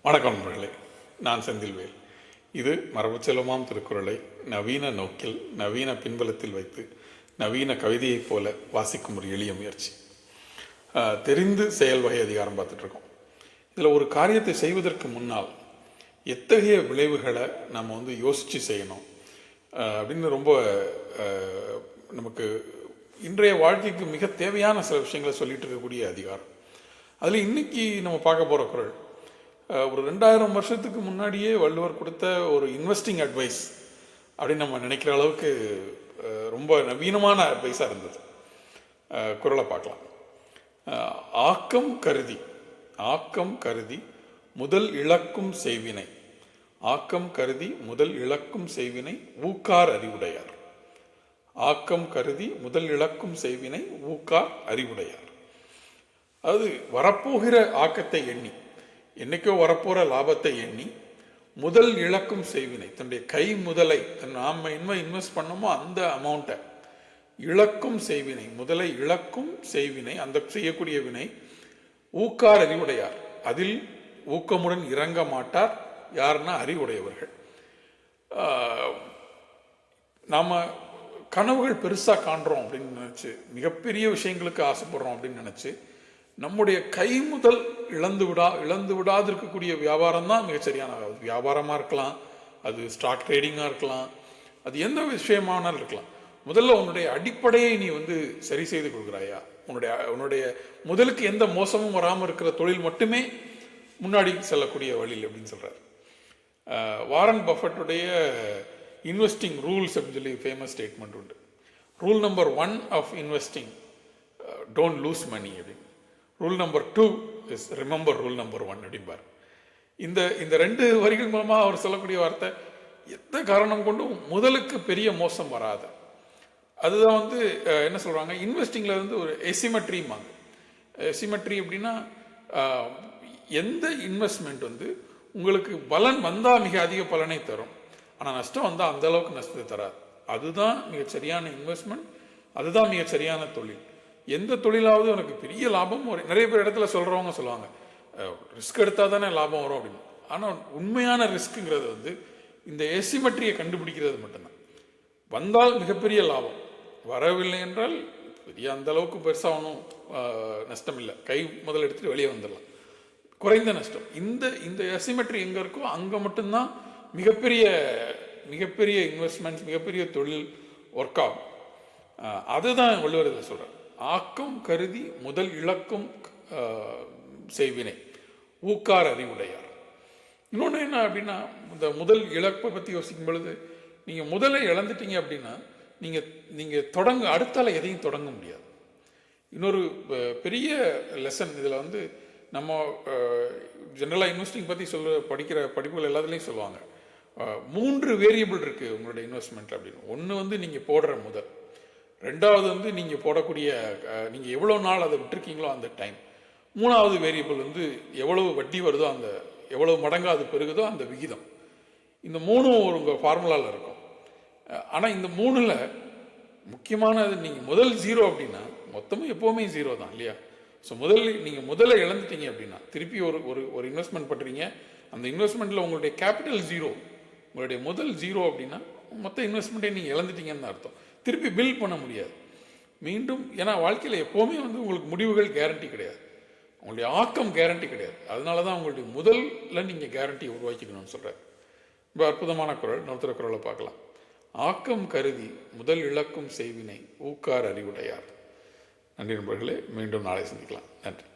வணக்கம் நண்பர்களே, நான் செந்தில்வேல். இது மரபுச்செல்வமாம் திருக்குறளை நவீன நோக்கில் நவீன பின்பலத்தில் வைத்து நவீன கவிதையைப் போல வாசிக்கும் ஒரு எளிய முயற்சி. தெரிந்து செயல் வகை அதிகாரம் பார்த்துட்ருக்கோம். இதில் ஒரு காரியத்தை செய்வதற்கு முன்னால் எத்தகைய விளைவுகளை நம்ம யோசித்து செய்யணும் அப்படின்னு ரொம்ப நமக்கு இன்றைய வாழ்க்கைக்கு மிக தேவையான சில விஷயங்களை சொல்லிட்டு இருக்கக்கூடிய அதிகாரம். அதில் இன்னைக்கு நம்ம பார்க்க போகிற குறள் ஒரு 2000 வருஷத்துக்கு முன்னாடியே வள்ளுவர் கொடுத்த ஒரு இன்வெஸ்டிங் அட்வைஸ் அப்படின்னு நம்ம நினைக்கிற அளவுக்கு ரொம்ப நவீனமான அட்வைஸாக இருந்தது. குறளை பார்க்கலாம். ஆக்கம் கருதி முதல் இழக்கும் செய்வினை. ஆக்கம் கருதி முதல் இழக்கும் செய்வினை ஊக்கார் அறிவுடையார். ஆக்கம் கருதி முதல் இழக்கும் செய்வினை ஊக்கார் அறிவுடையார். அது வரப்போகிற ஆக்கத்தை எண்ணி, என்னைக்கோ வரப்போகிற லாபத்தை எண்ணி முதல் இழக்கும் செய்வினை, தன்னுடைய கை முதலை நாம் இன்வெஸ்ட் பண்ணோமோ அந்த அமௌண்ட்டை இழக்கும் செய்வினை, முதலை இழக்கும் செய்வினை, அந்த செய்யக்கூடிய வினை ஊக்கார் அறிவுடையார். அதில் ஊக்கமுடன் இறங்க மாட்டார். யாருன்னா அறிவுடையவர்கள். நாம் கனவுகள் பெருசாக காண்றோம் அப்படின்னு நினச்சி, மிகப்பெரிய விஷயங்களுக்கு ஆசைப்படுறோம் அப்படின்னு நினச்சி நம்முடைய கை முதல் இழந்து விடாது இருக்கக்கூடிய வியாபாரம் தான் மிகச்சரியான வியாபாரமாக இருக்கலாம், அது ஸ்டாக் ட்ரேடிங்காக இருக்கலாம், அது எந்த விஷயமானாலும் இருக்கலாம். முதல்ல உன்னுடைய அடிப்படையை நீ சரி செய்து கொள்கிறாயா? உன்னுடைய முதலுக்கு எந்த மோசமும் வராமல் இருக்கிற தொழில் மட்டுமே முன்னாடி செல்லக்கூடிய வழியில் அப்படின்னு சொல்கிறார். வாரன் பஃபட்டுடைய இன்வெஸ்டிங் ரூல்ஸ் அப்படின்னு சொல்லி ஃபேமஸ் ஸ்டேட்மெண்ட் உண்டு. Rule number 1 of investing, don't lose money அப்படின்னு. Rule number 2 is remember rule number 1 அப்படிம்பார். இந்த 2 வரிகள் மூலமாக அவர் சொல்லக்கூடிய வார்த்தை, எந்த காரணம் கொண்டும் முதலுக்கு பெரிய மோசம் வராது. அதுதான் என்ன சொல்கிறாங்க, இன்வெஸ்டிங்கில் ஒரு எசிமெட்ரிமாங்க. எசிமெட்ரி அப்படின்னா எந்த இன்வெஸ்ட்மெண்ட் உங்களுக்கு பலன் வந்தால் மிக அதிக பலனை தரும், ஆனால் நஷ்டம் வந்தால் அந்த அளவுக்கு நஷ்டத்தை தராது. அதுதான் மிகச்சரியான இன்வெஸ்ட்மெண்ட், அதுதான் மிகச்சரியான தொழில். எந்த தொழிலாவது எனக்கு பெரிய லாபம் நிறைய பேர் இடத்துல சொல்லுவாங்க ரிஸ்க் எடுத்தால் தானே லாபம் வரும் அப்படின்னு. ஆனால் உண்மையான ரிஸ்க்குங்கிறது இந்த எசிமெட்ரியை கண்டுபிடிக்கிறது மட்டும்தான். வந்தால் மிகப்பெரிய லாபம், வரவில்லை என்றால் பெரிய அந்த அளவுக்கு பெருசாக ஒன்றும் நஷ்டம் இல்லை. கை முதல் எடுத்துகிட்டு வெளியே வந்துடலாம், குறைந்த நஷ்டம். இந்த எசிமெட்ரி எங்கே இருக்கோ அங்கே மட்டும்தான் மிகப்பெரிய இன்வெஸ்ட்மெண்ட்ஸ், மிகப்பெரிய தொழில் ஒர்க் ஆகும். அதுதான் வள்ளுவர் இதில் சொல்கிறார். ஆக்கம் கருதி முதல் இழக்கும் செய்வினை ஊக்கார் அறிவுடையார். இன்னொன்று என்ன அப்படின்னா, இந்த முதல் இழப்பை பற்றி யோசிக்கும் பொழுது, நீங்கள் முதலை இழந்துட்டீங்க அப்படின்னா நீங்கள் அடுத்தால எதையும் தொடங்க முடியாது. இன்னொரு பெரிய லெசன் இதில் நம்ம ஜென்ரலாக இன்வெஸ்டிங் பற்றி படிக்கிற படிப்புகள் எல்லாத்துலேயும் சொல்லுவாங்க, 3 வேரியபிள் இருக்குது உங்களுடைய இன்வெஸ்ட்மெண்ட் அப்படின்னு. ஒன்று நீங்கள் போடுற முதல், ரெண்டாவது நீங்கள் போடக்கூடிய நீங்கள் எவ்வளோ நாள் அதை விட்டுருக்கீங்களோ அந்த டைம், மூணாவது வேரியபிள் எவ்வளவு வட்டி வருதோ, அந்த எவ்வளவு மடங்கு அது பெருகுதோ அந்த விகிதம். இந்த 3 உங்கள் ஃபார்முலாவில் இருக்கும். ஆனால் இந்த 3ல் முக்கியமானது, நீங்கள் முதல் 0 அப்படின்னா மொத்தமும் எப்போவுமே 0 தான் இல்லையா? ஸோ நீங்கள் முதல்ல இழந்துட்டீங்க அப்படின்னா திருப்பி ஒரு இன்வெஸ்ட்மெண்ட் பண்ணுறீங்க, அந்த இன்வெஸ்ட்மெண்ட்டில் உங்களுடைய கேபிட்டல் 0, உங்களுடைய முதல் 0 அப்படின்னா மொத்த இன்வெஸ்ட்மெண்ட்டை நீங்கள் இழந்துட்டீங்கன்னு அர்த்தம். திருப்பி பில்ட் பண்ண முடியாது மீண்டும். ஏன்னா வாழ்க்கையில் எப்போவுமே உங்களுக்கு முடிவுகள் கேரண்டி கிடையாது, உங்களுடைய ஆக்கம் கேரண்டி கிடையாது. அதனால தான் உங்களுடைய முதல்ல நீங்கள் கேரண்டி உருவாக்கிக்கணும்னு சொல்கிறார். ரொம்ப அற்புதமான குறள். இன்னொருத்தர குறளை பார்க்கலாம். ஆக்கம் கருதி முதல் இழக்கும் செய்வினை ஊக்கார் அறிவுடையார். நன்றி நண்பர்களே, மீண்டும் நாளை சந்திக்கலாம். நன்றி.